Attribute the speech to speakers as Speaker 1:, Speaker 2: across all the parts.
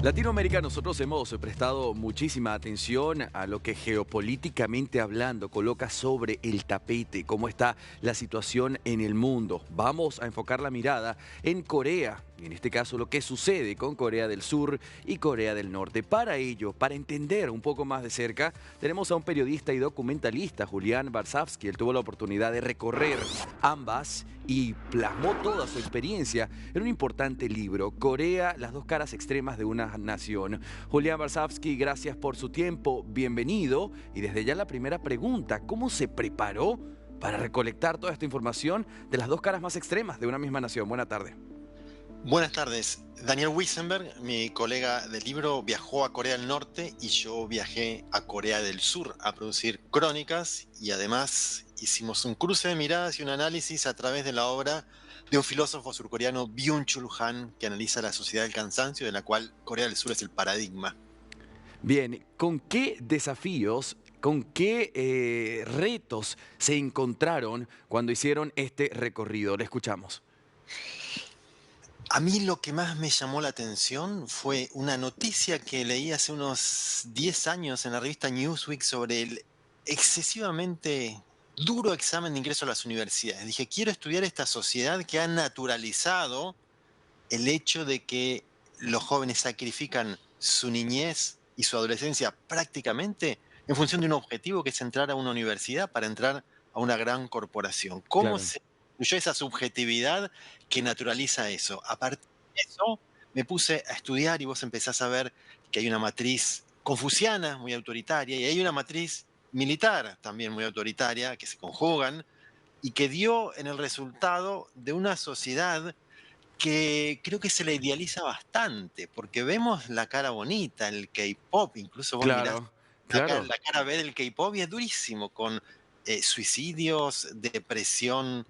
Speaker 1: Latinoamérica, nosotros hemos prestado muchísima atención a lo que geopolíticamente hablando coloca sobre el tapete, cómo está la situación en el mundo. Vamos a enfocar la mirada en Corea, y en este caso lo que sucede con Corea del Sur y Corea del Norte. Para ello, para entender un poco más de cerca, tenemos a un periodista y documentalista, Julián Barsavsky. Él tuvo la oportunidad de recorrer ambas y plasmó toda su experiencia en un importante libro, Corea, las dos caras extremas de una nación. Julián Barsavsky, gracias por su tiempo, bienvenido. Y desde ya la primera pregunta, ¿cómo se preparó para recolectar toda esta información de las dos caras más extremas de una misma nación? Buena tarde.
Speaker 2: Buenas tardes. Daniel Wiesenberg, mi colega del libro, viajó a Corea del Norte y yo viajé a Corea del Sur a producir crónicas y además hicimos un cruce de miradas y un análisis a través de la obra de un filósofo surcoreano, Byung-Chul Han, que analiza la sociedad del cansancio, de la cual Corea del Sur es el paradigma.
Speaker 1: Bien, ¿con qué desafíos, con qué retos se encontraron cuando hicieron este recorrido? Le escuchamos.
Speaker 2: A mí lo que más me llamó la atención fue una noticia que leí hace unos 10 años en la revista Newsweek sobre el excesivamente duro examen de ingreso a las universidades. Dije, quiero estudiar esta sociedad que ha naturalizado el hecho de que los jóvenes sacrifican su niñez y su adolescencia prácticamente en función de un objetivo que es entrar a una universidad para entrar a una gran corporación. ¿Cómo
Speaker 1: Claro.
Speaker 2: se construyó esa subjetividad que naturaliza eso? A partir de eso me puse a estudiar y vos empezás a ver que hay una matriz confuciana muy autoritaria y hay una matriz militar también muy autoritaria que se conjugan y que dio en el resultado de una sociedad que creo que se la idealiza bastante, porque vemos la cara bonita, el K-pop, incluso vos mirás
Speaker 1: Claro, claro.
Speaker 2: la cara B del K-pop y es durísimo, con suicidios, depresión,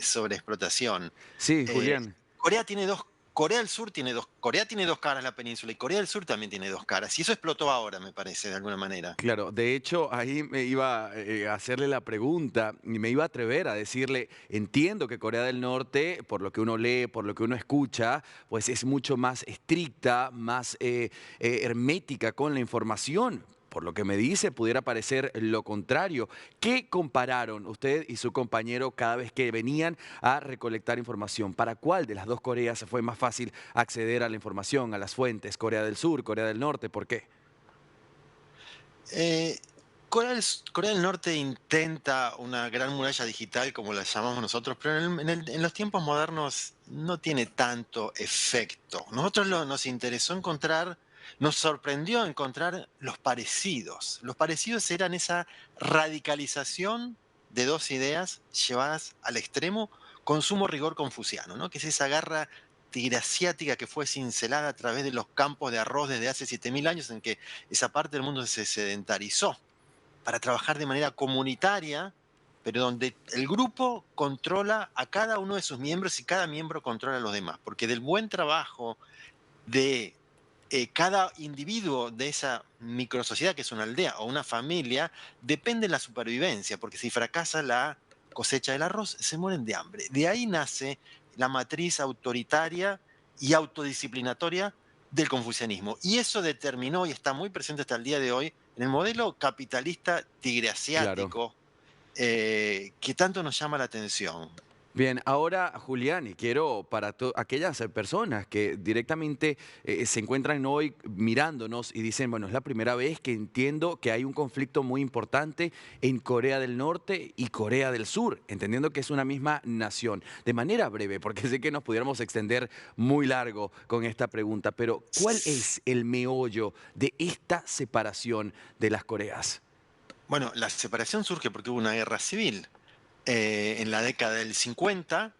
Speaker 2: sobreexplotación.
Speaker 1: Sí,
Speaker 2: Eh,
Speaker 1: Julián.
Speaker 2: Corea tiene dos, Corea del Sur tiene dos, Corea tiene dos caras la península y Corea del Sur también tiene dos caras. Y eso explotó ahora, me parece, de alguna manera.
Speaker 1: Claro, de hecho, ahí me iba a hacerle la pregunta y me iba a atrever a decirle, entiendo que Corea del Norte, por lo que uno lee, por lo que uno escucha, pues es mucho más estricta, más hermética con la información. Por lo que me dice, pudiera parecer lo contrario. ¿Qué compararon usted y su compañero cada vez que venían a recolectar información? ¿Para cuál de las dos Coreas fue más fácil acceder a la información, a las fuentes? ¿Corea del Sur, Corea del Norte? ¿Por qué?
Speaker 2: Eh, Corea del Norte intenta una gran muralla digital, como la llamamos nosotros, pero en los tiempos modernos no tiene tanto efecto. Nos interesó encontrar, nos sorprendió encontrar los parecidos. Los parecidos eran esa radicalización de dos ideas llevadas al extremo con sumo rigor confuciano, ¿no? Que es esa garra tigreasiática que fue cincelada a través de los campos de arroz desde hace 7000 años, en que esa parte del mundo se sedentarizó para trabajar de manera comunitaria, pero donde el grupo controla a cada uno de sus miembros y cada miembro controla a los demás, porque del buen trabajo de cada individuo de esa microsociedad, que es una aldea o una familia, depende la supervivencia, porque si fracasa la cosecha del arroz, se mueren de hambre. De ahí nace la matriz autoritaria y autodisciplinatoria del confucianismo. Y eso determinó y está muy presente hasta el día de hoy en el modelo capitalista
Speaker 1: Claro.
Speaker 2: tigreasiático que tanto nos llama la atención.
Speaker 1: Bien, ahora Julián, y quiero para aquellas personas que directamente se encuentran hoy mirándonos y dicen, bueno, es la primera vez que entiendo que hay un conflicto muy importante en Corea del Norte y Corea del Sur, entendiendo que es una misma nación. De manera breve, porque sé que nos pudiéramos extender muy largo con esta pregunta, pero ¿cuál es el meollo de esta separación de las Coreas?
Speaker 2: Bueno, la separación surge porque hubo una guerra civil en la década del 50,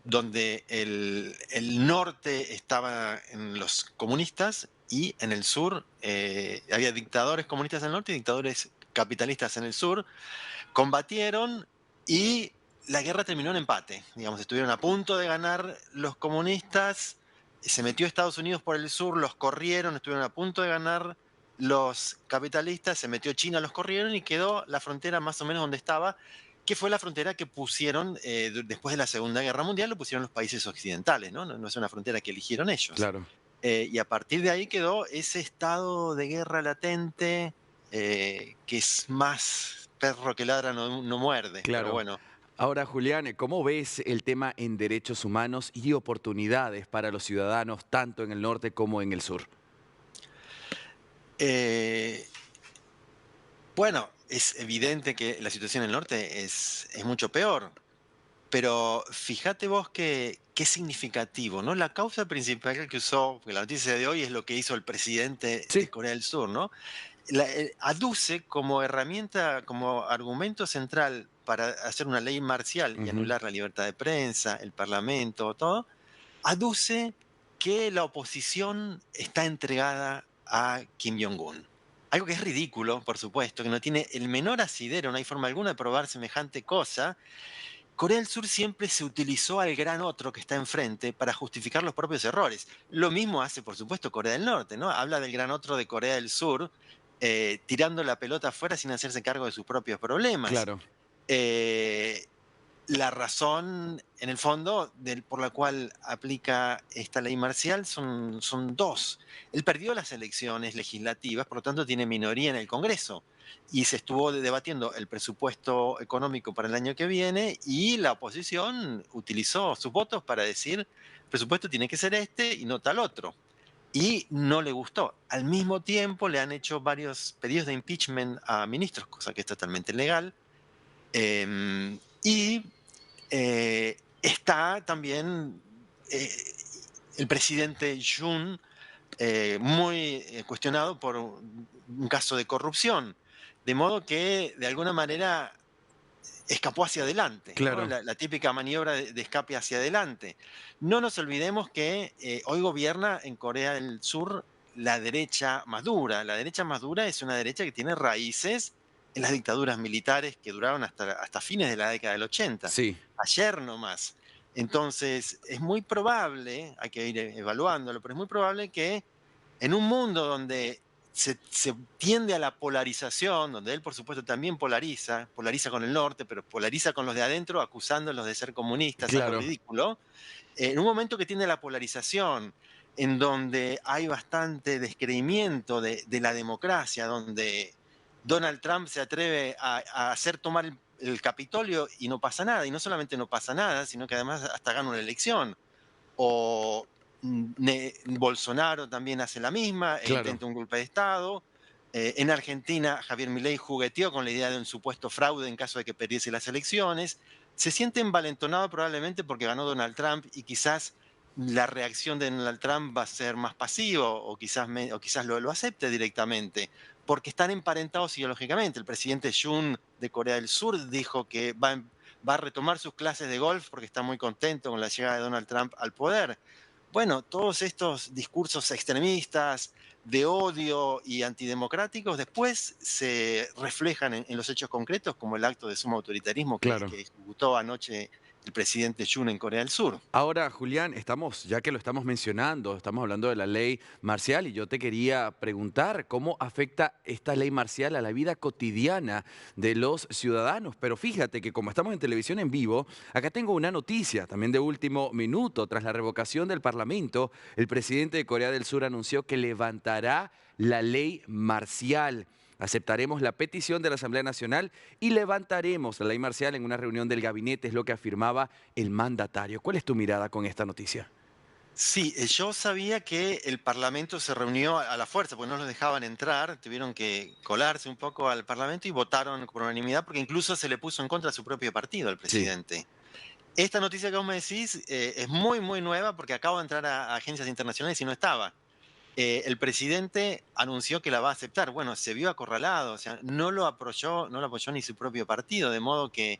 Speaker 2: donde el norte estaba en los comunistas y en el sur había dictadores comunistas en el norte y dictadores capitalistas en el sur. Combatieron y la guerra terminó en empate. Digamos, estuvieron a punto de ganar los comunistas, se metió Estados Unidos por el sur, los corrieron, estuvieron a punto de ganar los capitalistas, se metió China, los corrieron y quedó la frontera más o menos donde estaba, que fue la frontera que pusieron después de la Segunda Guerra Mundial, lo pusieron los países occidentales, ¿no? No es una frontera que eligieron ellos.
Speaker 1: Claro.
Speaker 2: Y a partir de ahí quedó ese estado de guerra latente que es más perro que ladra no muerde, pero
Speaker 1: Claro.
Speaker 2: bueno.
Speaker 1: Ahora, Julián, ¿cómo ves el tema en derechos humanos y oportunidades para los ciudadanos, tanto en el norte como en el sur?
Speaker 2: Eh, bueno, es evidente que la situación en el norte es mucho peor, pero fíjate vos que qué significativo, ¿no? La causa principal que usó, porque la noticia de hoy es lo que hizo el presidente de
Speaker 1: Sí.
Speaker 2: Corea del Sur, ¿no? Aduce como herramienta, como argumento central para hacer una ley marcial y
Speaker 1: Ujú.
Speaker 2: anular la libertad de prensa, el parlamento, todo, aduce que la oposición está entregada a Kim Jong-un. Algo que es ridículo, por supuesto, que no tiene el menor asidero, no hay forma alguna de probar semejante cosa. Corea del Sur siempre se utilizó al gran otro que está enfrente para justificar los propios errores. Lo mismo hace, por supuesto, Corea del Norte, ¿no? Habla del gran otro de Corea del Sur, tirando la pelota afuera sin hacerse cargo de sus propios problemas.
Speaker 1: Claro.
Speaker 2: Eh, la razón, en el fondo, por la cual aplica esta ley marcial son dos. Él perdió las elecciones legislativas, por lo tanto tiene minoría en el Congreso. Y se estuvo debatiendo el presupuesto económico para el año que viene y la oposición utilizó sus votos para decir, el presupuesto tiene que ser este y no tal otro. Y no le gustó. Al mismo tiempo le han hecho varios pedidos de impeachment a ministros, cosa que es totalmente legal. Y está también eh, el presidente Jun muy cuestionado por un caso de corrupción, de modo que de alguna manera escapó hacia adelante, ¿no?
Speaker 1: Claro.
Speaker 2: La típica maniobra de escape hacia adelante. No nos olvidemos que hoy gobierna en Corea del Sur la derecha más dura. La derecha más dura es una derecha que tiene raíces en las dictaduras militares que duraron hasta fines de la década del 80,
Speaker 1: Sí.
Speaker 2: ayer nomás. Entonces, es muy probable, hay que ir evaluándolo, pero es muy probable que en un mundo donde se tiende a la polarización, donde él por supuesto también polariza con el norte, pero polariza con los de adentro, acusándolos de ser comunistas, algo
Speaker 1: Claro.
Speaker 2: ridículo. En un momento que tiende a la polarización, en donde hay bastante descreimiento de la democracia, donde Donald Trump se atreve a hacer tomar el Capitolio y no pasa nada, y no solamente no pasa nada, sino que además hasta gana una elección, o Bolsonaro también hace la misma e
Speaker 1: Claro.
Speaker 2: intenta un golpe de Estado. En Argentina, Javier Milei jugueteó con la idea de un supuesto fraude en caso de que perdiese las elecciones. Se siente envalentonado probablemente porque ganó Donald Trump y quizás la reacción de Donald Trump va a ser más pasivo o quizás lo acepte directamente, porque están emparentados ideológicamente. El presidente Jun de Corea del Sur dijo que va a retomar sus clases de golf porque está muy contento con la llegada de Donald Trump al poder. Bueno, todos estos discursos extremistas de odio y antidemocráticos después se reflejan en los hechos concretos, como el acto de sumo autoritarismo
Speaker 1: Claro.
Speaker 2: que ejecutó anoche el presidente Jun en Corea del Sur.
Speaker 1: Ahora, Julián, ya que lo estamos mencionando, estamos hablando de la ley marcial y yo te quería preguntar cómo afecta esta ley marcial a la vida cotidiana de los ciudadanos. Pero fíjate que como estamos en televisión en vivo, acá tengo una noticia también de último minuto. Tras la revocación del Parlamento, el presidente de Corea del Sur anunció que levantará la ley marcial. Aceptaremos la petición de la Asamblea Nacional y levantaremos la ley marcial en una reunión del gabinete, es lo que afirmaba el mandatario. ¿Cuál es tu mirada con esta noticia?
Speaker 2: Sí, yo sabía que el Parlamento se reunió a la fuerza, porque no los dejaban entrar, tuvieron que colarse un poco al Parlamento y votaron por unanimidad, porque incluso se le puso en contra a su propio partido al
Speaker 1: Sí.
Speaker 2: presidente. Esta noticia que vos me decís es muy, muy nueva porque acabo de entrar a agencias internacionales y no estaba. El presidente anunció que la va a aceptar. Bueno, se vio acorralado, o sea, no lo apoyó ni su propio partido, de modo que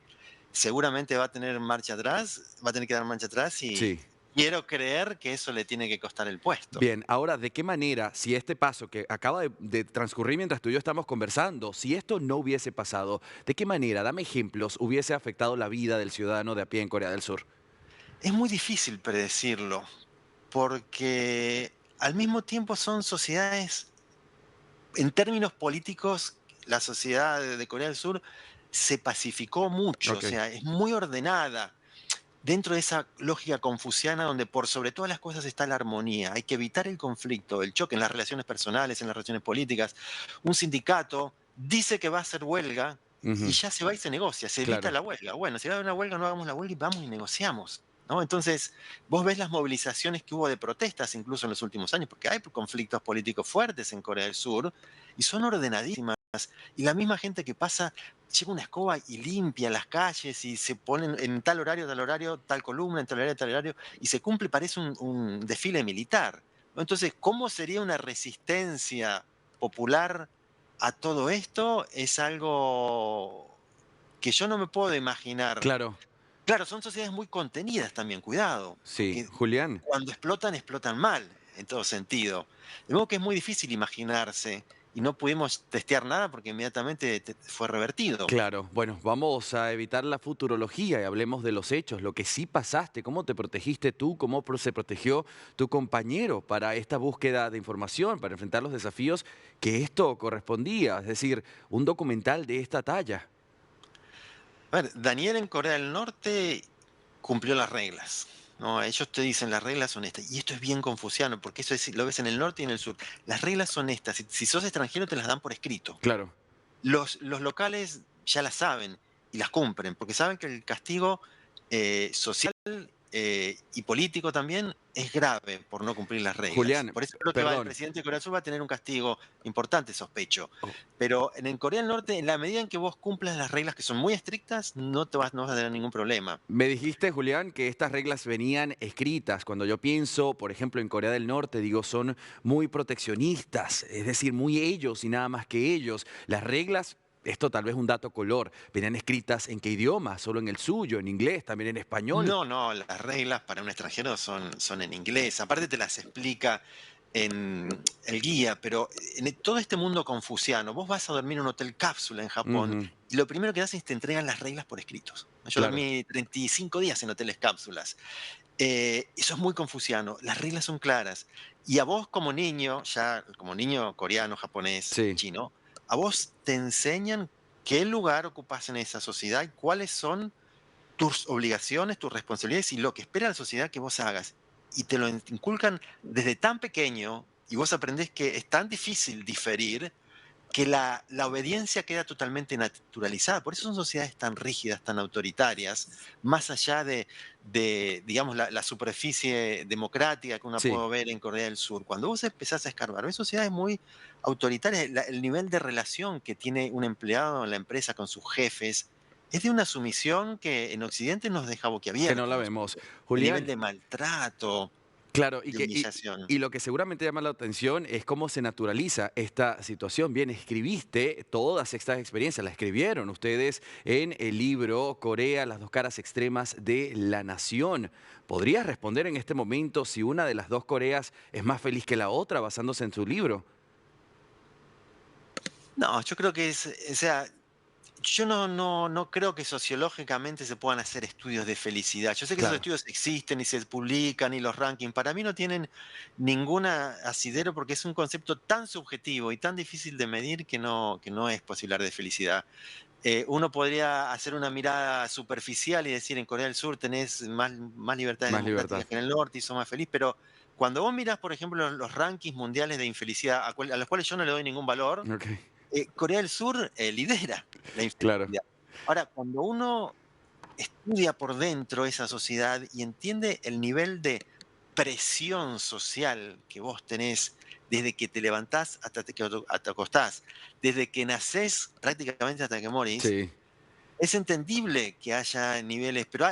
Speaker 2: seguramente va a tener marcha atrás, va a tener que dar marcha atrás y
Speaker 1: Sí.
Speaker 2: quiero creer que eso le tiene que costar el puesto.
Speaker 1: Bien, ahora, ¿de qué manera, si este paso que acaba de transcurrir mientras tú y yo estamos conversando, si esto no hubiese pasado, ¿de qué manera, dame ejemplos, hubiese afectado la vida del ciudadano de a pie en Corea del Sur?
Speaker 2: Es muy difícil predecirlo, porque al mismo tiempo son sociedades, en términos políticos, la sociedad de Corea del Sur se pacificó mucho, o
Speaker 1: Ok,
Speaker 2: sea, es muy ordenada dentro de esa lógica confuciana donde por sobre todas las cosas está la armonía. Hay que evitar el conflicto, el choque en las relaciones personales, en las relaciones políticas. Un sindicato dice que va a hacer huelga y
Speaker 1: ujú,
Speaker 2: ya se va y se negocia, se evita
Speaker 1: claro,
Speaker 2: la huelga. Bueno, si va a haber una huelga, no hagamos la huelga y vamos y negociamos. ¿No? Entonces, vos ves las movilizaciones que hubo de protestas incluso en los últimos años, porque hay conflictos políticos fuertes en Corea del Sur y son ordenadísimas. Y la misma gente que pasa lleva una escoba y limpia las calles y se ponen en tal horario, tal columna, en tal horario, y se cumple, parece un desfile militar, ¿no? Entonces, ¿cómo sería una resistencia popular a todo esto? Es algo que yo no me puedo imaginar.
Speaker 1: claro.
Speaker 2: Claro, son sociedades muy contenidas también, cuidado,
Speaker 1: Sí,
Speaker 2: porque
Speaker 1: Julián.
Speaker 2: cuando explotan, explotan mal, en todo sentido. De modo que es muy difícil imaginarse y no pudimos testear nada porque inmediatamente fue revertido.
Speaker 1: Claro, bueno, vamos a evitar la futurología y hablemos de los hechos, lo que sí pasaste, cómo te protegiste tú, cómo se protegió tu compañero para esta búsqueda de información, para enfrentar los desafíos que esto correspondía, es decir, un documental de esta talla.
Speaker 2: A ver, Daniel en Corea del Norte cumplió las reglas. ¿No? Ellos te dicen las reglas son estas. Y esto es bien confuciano, porque eso lo ves en el norte y en el sur. Las reglas son estas. Si sos extranjero, te las dan por escrito.
Speaker 1: Claro,
Speaker 2: Los locales ya las saben y las cumplen, porque saben que el castigo social y político también es grave por no cumplir las reglas.
Speaker 1: Julián,
Speaker 2: Por eso creo que el
Speaker 1: perdón.
Speaker 2: presidente de Corea del Sur va a tener un castigo importante, sospecho.
Speaker 1: Oh,
Speaker 2: Pero en Corea del Norte, en la medida en que vos cumplas las reglas que son muy estrictas, no vas a tener ningún problema.
Speaker 1: me dijiste, Julián, que estas reglas venían escritas. Cuando yo pienso, por ejemplo, en Corea del Norte, digo, son muy proteccionistas, es decir, muy ellos y nada más que ellos. Las reglas, esto tal vez un dato color, venían escritas en qué idioma, solo en el suyo, en inglés, también en español.
Speaker 2: No, no, las reglas para un extranjero son en inglés. Aparte te las explica en el guía, pero todo este mundo confuciano, vos vas a dormir en un hotel cápsula en Japón
Speaker 1: Ujú,
Speaker 2: y lo primero que hacen es te entregan las reglas por escritos. Yo
Speaker 1: claro,
Speaker 2: dormí 35 días en hoteles cápsulas. Eso es muy confuciano. Las reglas son claras. Y a vos como niño, ya como niño coreano, japonés,
Speaker 1: sí.
Speaker 2: chino, a vos te enseñan qué lugar ocupás en esa sociedad y cuáles son tus obligaciones, tus responsabilidades y lo que espera la sociedad que vos hagas. Y te lo inculcan desde tan pequeño y vos aprendés que es tan difícil diferir que la obediencia queda totalmente naturalizada. Por eso son sociedades tan rígidas, tan autoritarias, más allá digamos, la superficie democrática que uno
Speaker 1: Sí,
Speaker 2: puede ver en Corea del Sur. Cuando vos empezás a escarbar, ves sociedades muy autoritarias. El nivel de relación que tiene un empleado en la empresa con sus jefes es de una sumisión que en Occidente nos deja
Speaker 1: que no la
Speaker 2: boquiabiertos.
Speaker 1: vemos.
Speaker 2: El nivel
Speaker 1: Julián,
Speaker 2: de maltrato,
Speaker 1: claro,
Speaker 2: de humillación.
Speaker 1: y lo que seguramente llama la atención es cómo se naturaliza esta situación. Bien, escribiste todas estas experiencias, las escribieron ustedes en el libro Corea, las dos caras extremas de la nación. ¿Podrías responder en este momento si una de las dos Coreas es más feliz que la otra basándose en su libro?
Speaker 2: No, yo creo que o sea, yo no creo que sociológicamente se puedan hacer estudios de felicidad. Yo sé que esos
Speaker 1: Claro,
Speaker 2: estudios existen y se publican y los rankings. Para mí no tienen ninguna asidero porque es un concepto tan subjetivo y tan difícil de medir que no es posible hablar de felicidad. Uno podría hacer una mirada superficial y decir en Corea del Sur tenés más libertades
Speaker 1: más libertad.
Speaker 2: democráticas que en el norte y sos más feliz, pero cuando vos mirás, por ejemplo, los rankings mundiales de infelicidad, a los cuales yo no le doy ningún valor,
Speaker 1: Ok,
Speaker 2: Corea del Sur lidera la
Speaker 1: claro.
Speaker 2: infelicidad. Ahora, cuando uno estudia por dentro esa sociedad y entiende el nivel de presión social que vos tenés desde que te levantás hasta que te acostás, desde que nacés prácticamente hasta que morís,
Speaker 1: Sí.
Speaker 2: es entendible que haya niveles, pero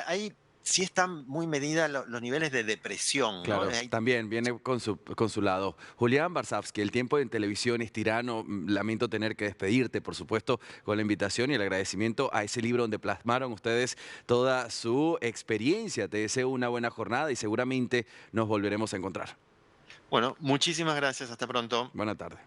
Speaker 2: sí están muy medidas los niveles de depresión, ¿no?
Speaker 1: Claro, también viene con su lado. Julián Barsavsky, el tiempo en televisión es tirano. Lamento tener que despedirte, por supuesto, con la invitación y el agradecimiento a ese libro donde plasmaron ustedes toda su experiencia. Te deseo una buena jornada y seguramente nos volveremos a encontrar.
Speaker 2: Bueno, muchísimas gracias, hasta pronto.
Speaker 1: Buena tarde.